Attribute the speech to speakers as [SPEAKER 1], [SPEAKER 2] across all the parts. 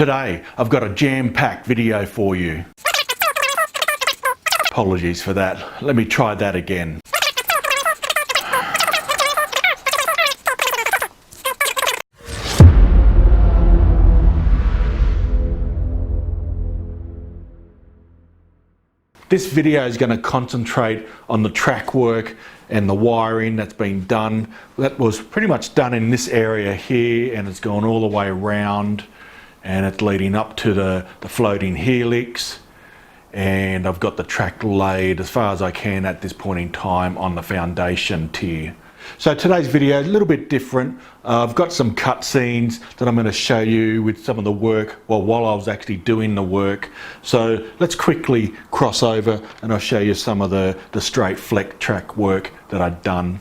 [SPEAKER 1] Today, I've got a jam-packed video for you. Apologies for that. Let me try that again. This video is going to concentrate on the track work and the wiring that's been done. That was pretty much done in this area here, and it's gone all the way around, and it's leading up to the floating helix. And I've got the track laid as far as I can at this point in time on the foundation tier. So today's video is a little bit different. I've got some cut scenes that I'm going to show you with some of the work while I was actually doing the work. So let's quickly cross over and I'll show you some of the straight flex track work that I've done.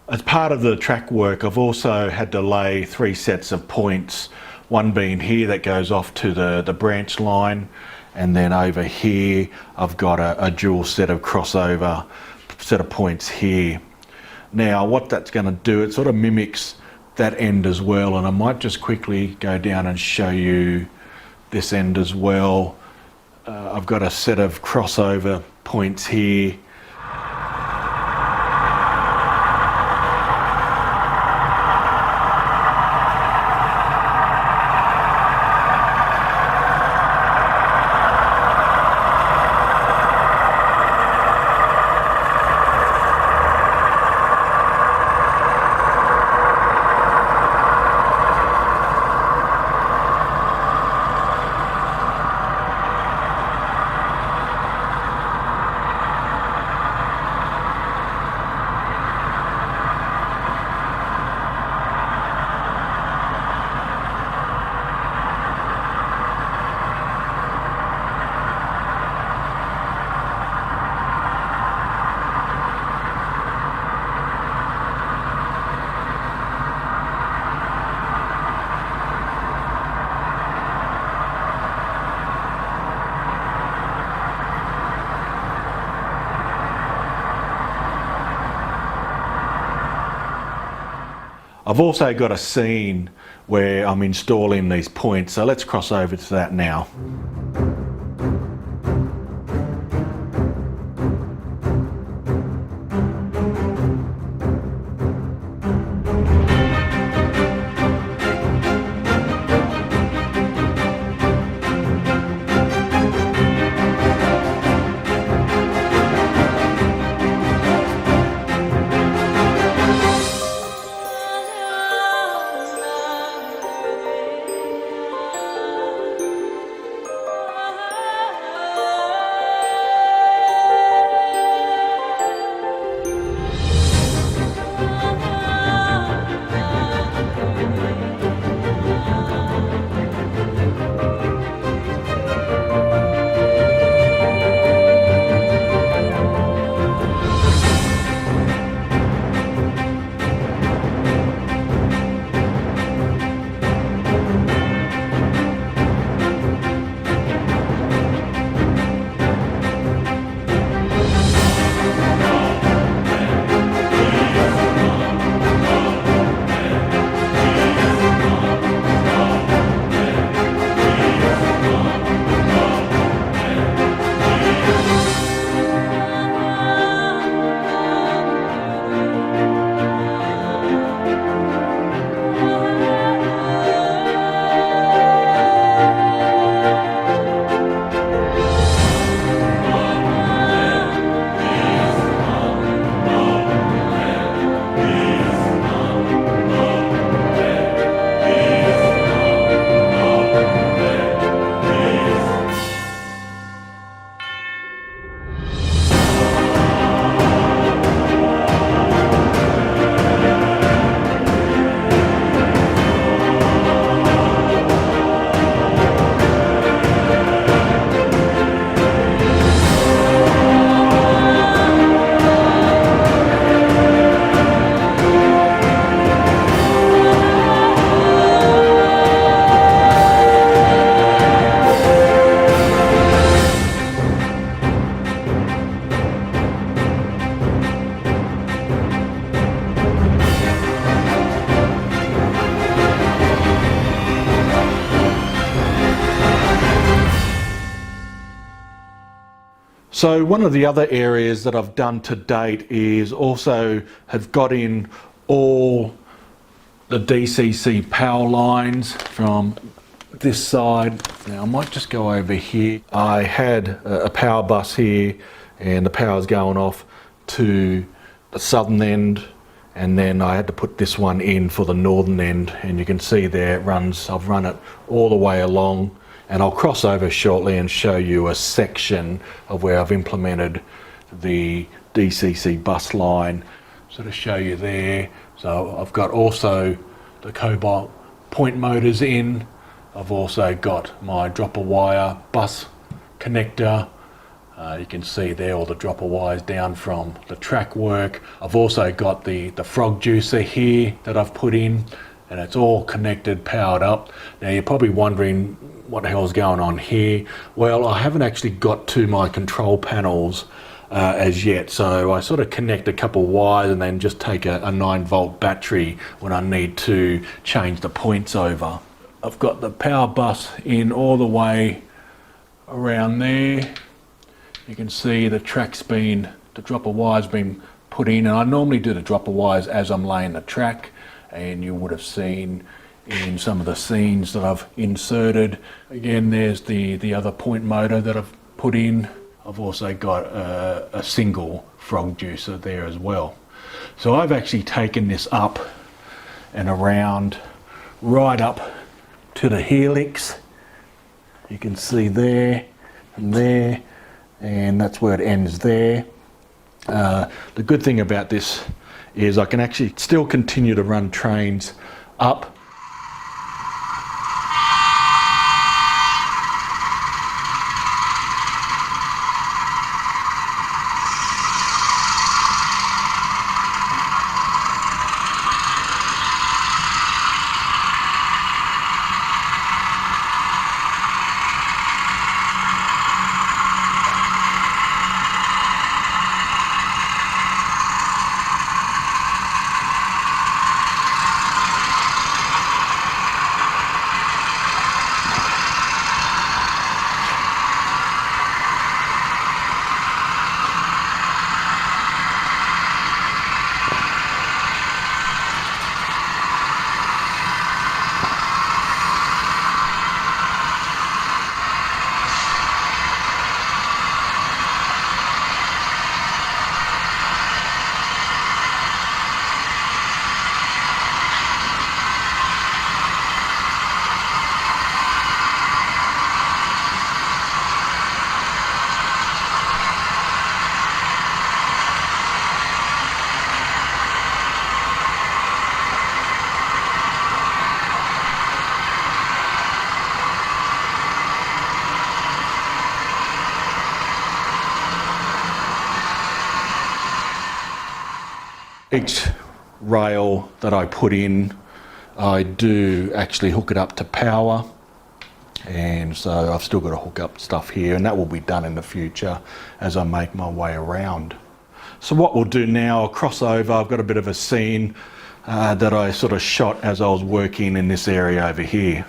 [SPEAKER 1] As part of the track work, I've also had to lay 3 sets of points, one being here that goes off to the branch line, and then over here I've got a dual set of crossover set of points here. Now what that's going to do, it sort of mimics that end as well, and I might just quickly go down and show you this end as well. I've got a set of crossover points here. I've also got a scene where I'm installing these points, so let's cross over to that now. So one of the other areas that I've done to date is also have got in all the DCC power lines from this side. Now I might just go over here. I had a power bus here and the power's going off to the southern end, and then I had to put this one in for the northern end, and you can see there it runs. I've run it all the way along, and I'll cross over shortly and show you a section of where I've implemented the DCC bus line, sort of show you there. So I've got also the cobalt point motors in. I've also got my dropper wire bus connector. You can see there all the dropper wires down from the Trackwork. I've also got the frog juicer here that I've put in, and it's all connected, powered up. Now you're probably wondering what the hell's going on here. Well, I haven't actually got to my control panels as yet, so I sort of connect a couple wires and then just take a 9-volt battery when I need to change the points over. I've got the power bus in all the way around there. You can see the the dropper wire's been put in, and I normally do the dropper wires as I'm laying the track, and you would have seen in some of the scenes that I've inserted. Again, there's the other point motor that I've put in. I've also got a single frog juicer there as well. So I've actually taken this up and around, right up to the Helix. You can see there and there, and that's where it ends there. The good thing about this is I can actually still continue to run trains up each rail that I put in. I do actually hook it up to power, and so I've still got to hook up stuff here, and that will be done in the future as I make my way around. So what we'll do now, I'll cross over. I've got a bit of a scene that I sort of shot as I was working in this area over here.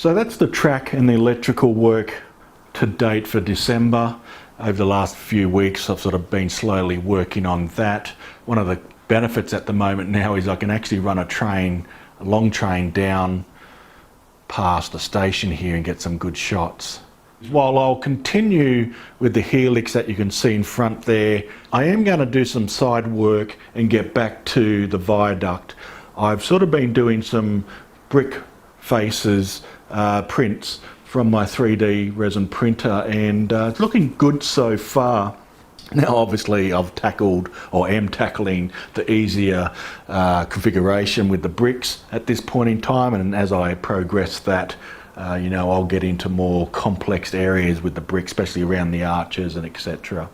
[SPEAKER 1] So that's the track and the electrical work to date for December. Over the last few weeks I've sort of been slowly working on that. One of the benefits at the moment now is I can actually run a long train down past the station here and get some good shots. While I'll continue with the Helix that you can see in front there, I am going to do some side work and get back to the viaduct. I've sort of been doing some brick faces, prints from my 3D resin printer, and it's looking good so far. Now obviously I've tackled, or am tackling, the easier configuration with the bricks at this point in time, and as I progress that, you know, I'll get into more complex areas with the brick, especially around the arches and etc.